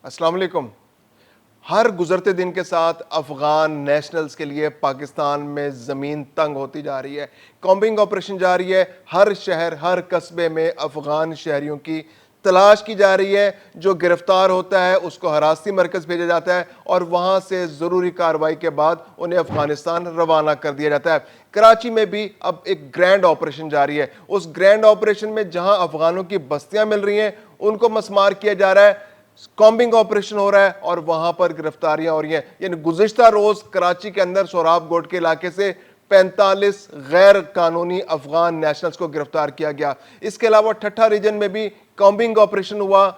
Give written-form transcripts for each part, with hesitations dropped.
السلام علیکم۔ ہر گزرتے دن کے ساتھ افغان نیشنلز کے لیے پاکستان میں زمین تنگ ہوتی جا رہی ہے۔ کامبنگ آپریشن جاری ہے، ہر شہر ہر قصبے میں افغان شہریوں کی تلاش کی جا رہی ہے۔ جو گرفتار ہوتا ہے اس کو حراستی مرکز بھیجا جاتا ہے اور وہاں سے ضروری کارروائی کے بعد انہیں افغانستان روانہ کر دیا جاتا ہے۔ کراچی میں بھی اب ایک گرینڈ آپریشن جاری ہے۔ اس گرینڈ آپریشن میں جہاں افغانوں کی بستیاں مل رہی ہیں ان کو مسمار کیا جا رہا ہے، کامبنگ آپریشن ہو رہا ہے اور وہاں پر گرفتاریاں ہو رہی ہیں۔ یعنی گزشتہ روز کراچی کے اندر سوراب گوٹ کے علاقے سے 45 غیر قانونی افغان نیشنلز کو گرفتار کیا گیا۔ اس کے علاوہ ٹھٹھا ریجن میں بھی کامبنگ آپریشن ہوا۔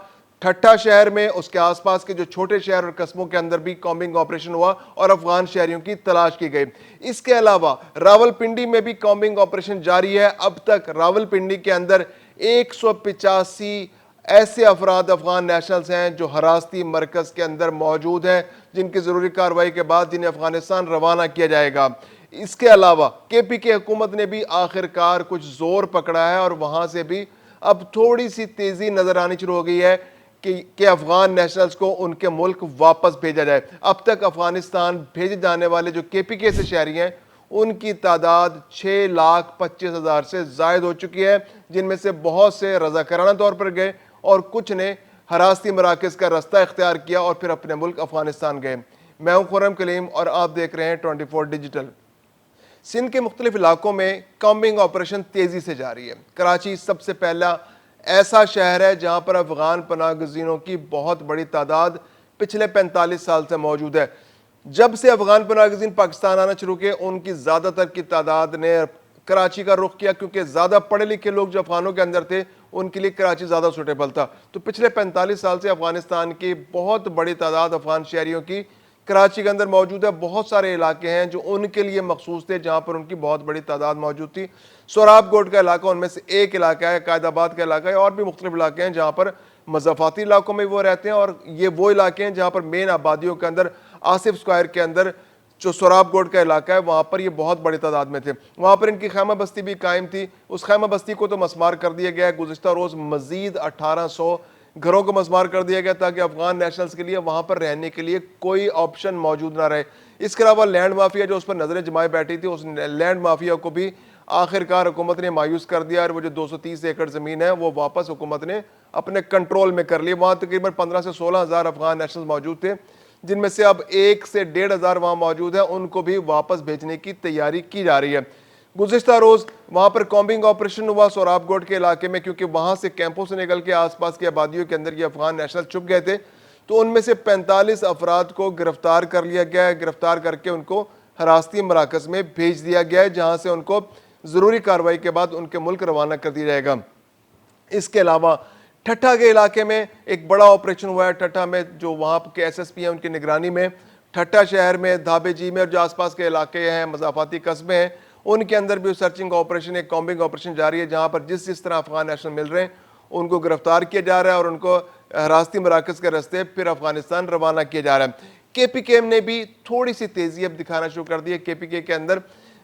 ٹھٹھا شہر میں اس کے آس پاس کے جو چھوٹے شہر اور قصبوں کے اندر بھی کامبنگ آپریشن ہوا اور افغان شہریوں کی تلاش کی گئی۔ اس کے علاوہ راولپنڈی میں بھی کامبنگ آپریشن جاری ہے۔ اب تک راولپنڈی کے اندر 185 ایسے افراد افغان نیشنلز ہیں جو حراستی مرکز کے اندر موجود ہیں، جن کی ضروری کارروائی کے بعد جنہیں افغانستان روانہ کیا جائے گا۔ اس کے علاوہ کے پی کے حکومت نے بھی آخر کار کچھ زور پکڑا ہے اور وہاں سے بھی اب تھوڑی سی تیزی نظر آنی شروع ہو گئی ہے کہ افغان نیشنلز کو ان کے ملک واپس بھیجا جائے۔ اب تک افغانستان بھیجے جانے والے جو کے پی کے سے شہری ہیں ان کی تعداد 6,25,000 سے زائد ہو چکی ہے، جن میں سے بہت سے رضاکارانہ طور پر گئے اور کچھ نے حراستی مراکز کا راستہ اختیار کیا اور پھر اپنے ملک افغانستان گئے۔ میں ہوں خرم کلیم اور آپ دیکھ رہے ہیں 24 ڈیجیٹل۔ سندھ کے مختلف علاقوں میں کامبنگ آپریشن تیزی سے جاری ہے۔ کراچی سب سے پہلا ایسا شہر ہے جہاں پر افغان پناہ گزینوں کی بہت بڑی تعداد پچھلے 45 سال سے موجود ہے۔ جب سے افغان پناہ گزین پاکستان آنا شروع کیے ان کی زیادہ تر کی تعداد نے کراچی کا رخ کیا، کیونکہ زیادہ پڑھے لکھے لوگ جو افغانوں کے اندر تھے ان کے لیے کراچی زیادہ سوٹیبل تھا۔ تو پچھلے 45 سال سے افغانستان کی بہت بڑی تعداد افغان شہریوں کی کراچی کے اندر موجود ہے۔ بہت سارے علاقے ہیں جو ان کے لیے مخصوص تھے جہاں پر ان کی بہت بڑی تعداد موجود تھی۔ سوراب گوٹ کا علاقہ ان میں سے ایک علاقہ ہے، قائد آباد کا علاقہ ہے، اور بھی مختلف علاقے ہیں جہاں پر مضافاتی علاقوں میں وہ رہتے ہیں، اور یہ وہ علاقے ہیں جہاں پر مین آبادیوں کے اندر آصف اسکوائر کے اندر جو سوراب گوٹ کا علاقہ ہے وہاں پر یہ بہت بڑی تعداد میں تھے۔ وہاں پر ان کی خیمہ بستی بھی قائم تھی۔ اس خیمہ بستی کو تو مسمار کر دیا گیا ہے۔ گزشتہ روز مزید 1800 گھروں کو مسمار کر دیا گیا تاکہ افغان نیشنلز کے لیے وہاں پر رہنے کے لیے کوئی آپشن موجود نہ رہے۔ اس کے علاوہ لینڈ مافیا جو اس پر نظریں جمائے بیٹھی تھی، اس لینڈ مافیا کو بھی آخرکار حکومت نے مایوس کر دیا اور وہ جو 230 ایکڑ زمین ہے وہ واپس حکومت نے اپنے کنٹرول میں کر لی۔ وہاں تقریباً 15 سے 16 ہزار افغان نیشنلز موجود تھے، جن میں سے اب 1 سے 1,500 وہاں موجود ہیں، ان کو بھی واپس بھیجنے کی تیاری کی جا رہی ہے۔ گزشتہ روز وہاں پر کامبنگ آپریشن ہوا سوراب گوٹ کے علاقے میں، کیونکہ وہاں سے کیمپوں سے نکل کے آس پاس کی آبادیوں کے اندر یہ افغان نیشنل چھپ گئے تھے، تو ان میں سے 45 افراد کو گرفتار کر لیا گیا ہے۔ گرفتار کر کے ان کو حراستی مراکز میں بھیج دیا گیا ہے، جہاں سے ان کو ضروری کارروائی کے بعد ان کے ملک روانہ کر دیا جائے گا۔ اس کے علاوہ ٹھٹھا کے علاقے میں ایک بڑا آپریشن ہوا ہے۔ ٹھٹھا میں جو وہاں کے ایس ایس پی ہیں ان کی نگرانی میں ٹھٹھا شہر میں، دھابے جی میں اور جو آس پاس کے علاقے ہیں مضافاتی قصبے ہیں ان کے اندر بھی سرچنگ آپریشن، ایک کامبنگ آپریشن جاری ہے، جہاں پر جس طرح افغان نیشنل مل رہے ہیں ان کو گرفتار کیا جا رہا ہے اور ان کو حراستی مراکز کے راستے پھر افغانستان روانہ کیا جا رہا ہے۔ کے پی کے نے بھی تھوڑی سی تیزی اب دکھانا شروع کر دی ہے۔ کے پی کے اندر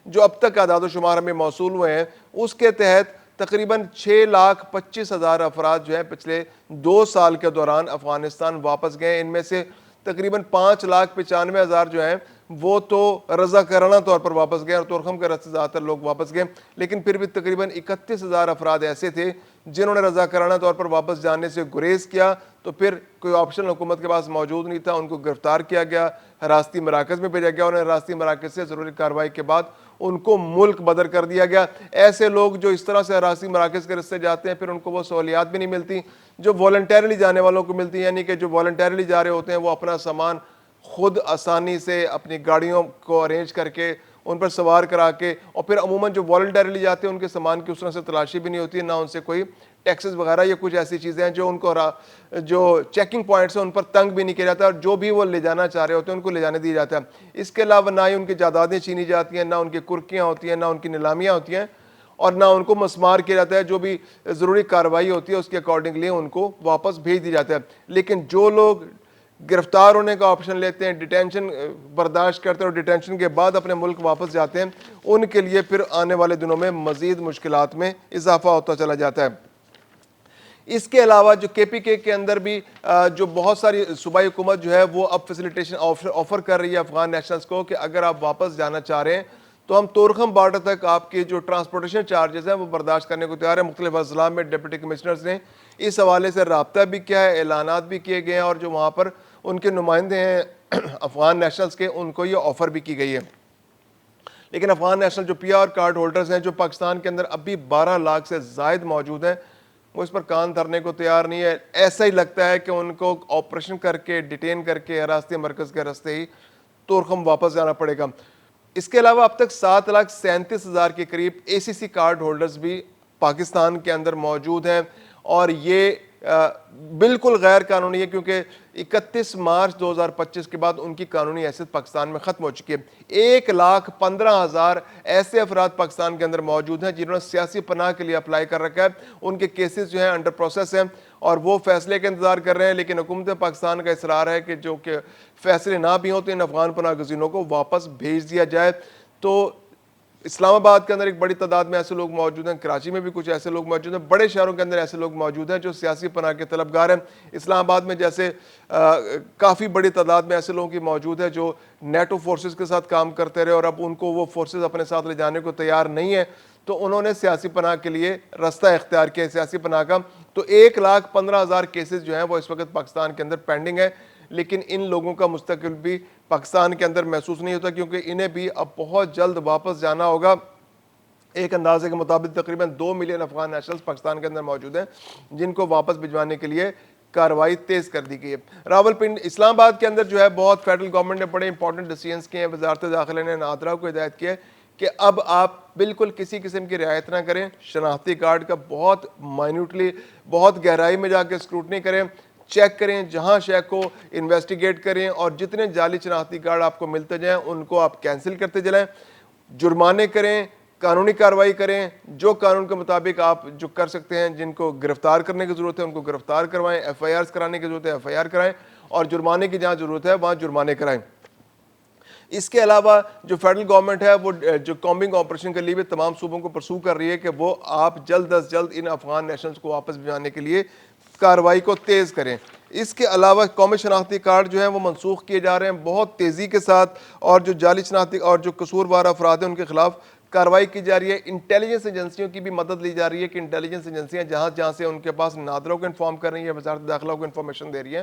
جو اب تک اعداد و شمار ہمیں موصول ہوئے ہیں اس کے تحت تقریباً 6,25,000 افراد جو ہیں پچھلے 2 سال کے دوران افغانستان واپس گئے۔ ان میں سے تقریباً 5,95,000 جو ہیں وہ تو رضاکارانہ طور پر واپس گئے اور تورخم کے راستے زیادہ تر لوگ واپس گئے، لیکن پھر بھی تقریباً 31,000 افراد ایسے تھے جنہوں نے رضاکارانہ طور پر واپس جانے سے گریز کیا، تو پھر کوئی آپشن حکومت کے پاس موجود نہیں تھا، ان کو گرفتار کیا گیا، حراستی مراکز میں بھیجا گیا، انہیں حراستی مراکز سے ضروری کارروائی کے بعد ان کو ملک بدر کر دیا گیا۔ ایسے لوگ جو اس طرح سے حراستی مراکز کے راستے جاتے ہیں پھر ان کو وہ سہولیات بھی نہیں ملتی جو والنٹیرلی جانے والوں کو ملتی ہیں، یعنی کہ جو والنٹیرلی جا رہے ہوتے ہیں وہ اپنا سامان خود آسانی سے اپنی گاڑیوں کو ارینج کر کے ان پر سوار کرا کے، اور پھر عموماً جو والنٹیرلی جاتے ہیں ان کے سامان کی اس طرح سے تلاشی بھی نہیں ہوتی، نہ ان سے کوئی ٹیکسز وغیرہ یا کچھ ایسی چیزیں ہیں جو ان کو جو چیکنگ پوائنٹس ہیں ان پر تنگ بھی نہیں کیا جاتا، اور جو بھی وہ لے جانا چاہ رہے ہوتے ہیں ان کو لے جانے دیا جاتا ہے۔ اس کے علاوہ نہ ہی ان کی جائیدادیں چھینی جاتی ہیں، نہ ان کی کرکیاں ہوتی ہیں، نہ ان کی نیلامیاں ہوتی ہیں، اور نہ ان کو مسمار کیا جاتا ہے۔ جو بھی ضروری کارروائی ہوتی ہے اس کے اکارڈنگلی ان کو واپس بھیج دیا جاتا ہے۔ لیکن جو لوگ گرفتار ہونے کا آپشن لیتے ہیں، ڈیٹینشن برداشت کرتے ہیں اور ڈیٹینشن کے بعد اپنے ملک واپس جاتے ہیں، ان کے لیے پھر آنے والے دنوں میں مزید مشکلات میں اضافہ ہوتا چلا جاتا ہے۔ اس کے علاوہ جو کے پی کے اندر بھی جو بہت ساری صوبائی حکومت جو ہے وہ اب فیسیلیٹیشن آفر کر رہی ہے افغان نیشنلز کو کہ اگر آپ واپس جانا چاہ رہے ہیں تو ہم تورخم بارڈر تک آپ کے جو ٹرانسپورٹیشن چارجز ہیں وہ برداشت کرنے کو تیار ہیں. مختلف اضلاع میں ڈپٹی کمشنرز نے اس حوالے سے رابطہ بھی کیا ہے, اعلانات بھی کیے گئے ہیں, اور جو وہاں پر ان کے نمائندے ہیں افغان نیشنلز کے, ان کو یہ آفر بھی کی گئی ہے. لیکن افغان نیشنل جو پی آر کارڈ ہولڈرز ہیں جو پاکستان کے اندر اب بھی 12 لاکھ سے زائد موجود ہیں, وہ اس پر کان دھرنے کو تیار نہیں ہے. ایسا ہی لگتا ہے کہ ان کو آپریشن کر کے ڈیٹین کر کے حراستی مرکز کے راستے ہی تورخم واپس جانا پڑے گا. اس کے علاوہ اب تک 7,37,000 کے قریب اے سی سی کارڈ ہولڈرز بھی پاکستان کے اندر موجود ہیں, اور یہ بالکل غیر قانونی ہے کیونکہ 31 مارچ 2025 کے بعد ان کی قانونی حیثیت پاکستان میں ختم ہو چکی ہے. 1,15,000 ایسے افراد پاکستان کے اندر موجود ہیں جنہوں نے سیاسی پناہ کے لیے اپلائی کر رکھا ہے. ان کے کیسز جو ہیں انڈر پروسیس ہیں اور وہ فیصلے کا انتظار کر رہے ہیں, لیکن حکومت پاکستان کا اصرار ہے کہ جو کہ فیصلے نہ بھی ہوں تو ان افغان پناہ گزینوں کو واپس بھیج دیا جائے. تو اسلام آباد کے اندر ایک بڑی تعداد میں ایسے لوگ موجود ہیں, کراچی میں بھی کچھ ایسے لوگ موجود ہیں, بڑے شہروں کے اندر ایسے لوگ موجود ہیں جو سیاسی پناہ کے طلبگار ہیں. اسلام آباد میں جیسے کافی بڑی تعداد میں ایسے لوگوں کی موجود ہے جو نیٹو فورسز کے ساتھ کام کرتے رہے اور اب ان کو وہ فورسز اپنے ساتھ لے جانے کو تیار نہیں ہے, تو انہوں نے سیاسی پناہ کے لیے راستہ اختیار کیا سیاسی پناہ کا. تو 1,15,000 کیسز جو ہیں وہ اس وقت پاکستان کے اندر پینڈنگ ہے, لیکن ان لوگوں کا مستقبل بھی پاکستان کے اندر محسوس نہیں ہوتا کیونکہ انہیں بھی اب بہت جلد واپس جانا ہوگا. ایک اندازے کے مطابق تقریباً 2 ملین افغان نیشنلز پاکستان کے اندر موجود ہیں جن کو واپس بھجوانے کے لیے کارروائی تیز کر دی گئی ہے. راولپنڈی اسلام آباد کے اندر جو ہے بہت فیڈرل گورنمنٹ نے بڑے امپورٹنٹ ڈیسیژنز کیے ہیں. وزارت داخلہ نے نادرا کو ہدایت کیا ہے کہ اب آپ بالکل کسی قسم کی رعایت نہ کریں, شناختی کارڈ کا بہت مائنیوٹلی بہت گہرائی میں جا کے اسکروٹنی کریں, چیک کریں, جہاں شے کو انویسٹیگیٹ کریں, اور جتنے جعلی شناختی کارڈ آپ کو ملتے جائیں ان کو آپ کینسل کرتے جائیں, جرمانے کریں, قانونی کارروائی کریں, جو قانون کے مطابق آپ جو کر سکتے ہیں. جن کو گرفتار کرنے کی ضرورت ہے ان کو گرفتار کروائیں, ایف آئی آرز کرانے کی ضرورت ہے ایف آئی آر کرائیں, اور جرمانے کی جہاں ضرورت ہے وہاں جرمانے کرائیں. اس کے علاوہ جو فیڈرل گورنمنٹ ہے وہ جو کامبنگ آپریشن کے لیے بھی تمام صوبوں کو پرسو کر رہی ہے کہ وہ آپ جلد از جلد ان افغان نیشنلز کو واپس بھجوانے کے لیے کارروائی کو تیز کریں. اس کے علاوہ قومی شناختی کارڈ جو ہیں وہ منسوخ کیے جا رہے ہیں بہت تیزی کے ساتھ, اور جو جعلی شناختی اور جو قصوروار افراد ہیں ان کے خلاف کارروائی کی جا رہی ہے. انٹیلیجنس ایجنسیوں کی بھی مدد لی جا رہی ہے کہ انٹیلیجنس ایجنسیاں جہاں سے ان کے پاس نادرا کو انفارم کر رہی ہیں, وزارت داخلہ کو انفارمیشن دے رہی ہیں,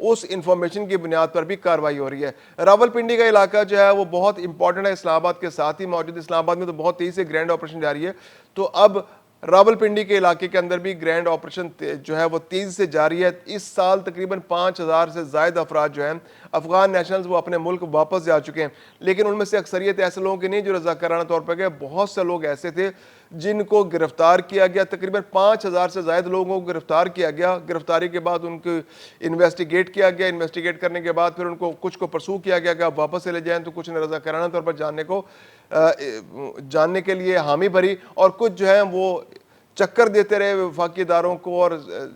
اس انفارمیشن کی بنیاد پر بھی کارروائی ہو رہی ہے. راولپنڈی کا علاقہ جو ہے وہ بہت امپورٹنٹ ہے, اسلام آباد کے ساتھ ہی موجود. اسلام آباد میں تو بہت تیزی سے گرینڈ آپریشن جاری ہے, تو اب راولپنڈی کے علاقے کے اندر بھی گرینڈ آپریشن جو ہے وہ تیزی سے جاری ہے. اس سال تقریباً 5,000 سے زائد افراد جو ہیں افغان نیشنلز وہ اپنے ملک واپس جا چکے ہیں, لیکن ان میں سے اکثریت ایسے لوگوں کی نہیں جو رضاکارانہ طور پر گئے. بہت سے لوگ ایسے تھے جن کو گرفتار کیا گیا, تقریباً 5,000 سے زائد لوگوں کو گرفتار کیا گیا. گرفتاری کے بعد ان کو انویسٹیگیٹ کیا گیا, انویسٹیگیٹ کرنے کے بعد پھر ان کو کچھ کو پرسو کیا گیا کہ آپ واپس چلے جائیں, تو کچھ نے رضاکارانہ طور پر جاننے کے لیے حامی بھری, اور کچھ جو ہیں وہ چکر دیتے رہے وفاقی اداروں کو اور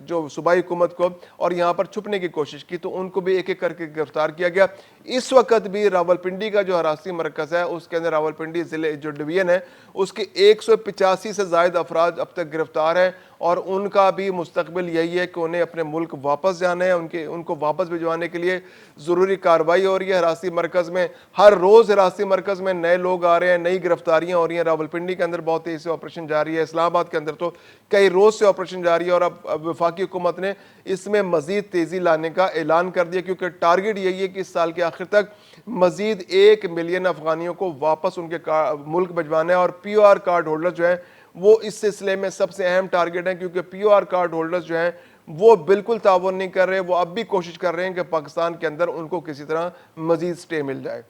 جو صوبائی حکومت کو, اور یہاں پر چھپنے کی کوشش کی, تو ان کو بھی ایک ایک کر کے گرفتار کیا گیا. اس وقت بھی راولپنڈی کا جو حراستی مرکز ہے اس کے اندر راولپنڈی ضلع جو ڈویژن ہے اس کے 185 سے زائد افراد اب تک گرفتار ہیں, اور ان کا بھی مستقبل یہی ہے کہ انہیں اپنے ملک واپس جانا ہے. ان کو واپس بھجوانے کے لیے ضروری کارروائی ہو رہی ہے. حراستی مرکز میں ہر روز حراستی مرکز میں نئے لوگ آ رہے ہیں, نئی گرفتاریاں ہو رہی ہیں. راولپنڈی کے اندر بہت تیزی سے آپریشن جاری ہے, اسلام آباد کے اندر تو کئی روز سے آپریشن جاری ہے, اور اب وفاقی حکومت نے اس میں مزید تیزی لانے کا اعلان کر دیا, کیونکہ ٹارگٹ یہی ہے کہ اس سال کے آخر تک مزید 1 ملین افغانیوں کو واپس ان کے ملک بھجوانا ہے. اور پی او آر کارڈ ہولڈر جو ہیں وہ اس سلسلے میں سب سے اہم ٹارگٹ ہیں, کیونکہ پی او آر کارڈ ہولڈرز جو ہیں وہ بالکل تعاون نہیں کر رہے. وہ اب بھی کوشش کر رہے ہیں کہ پاکستان کے اندر ان کو کسی طرح مزید سٹے مل جائے.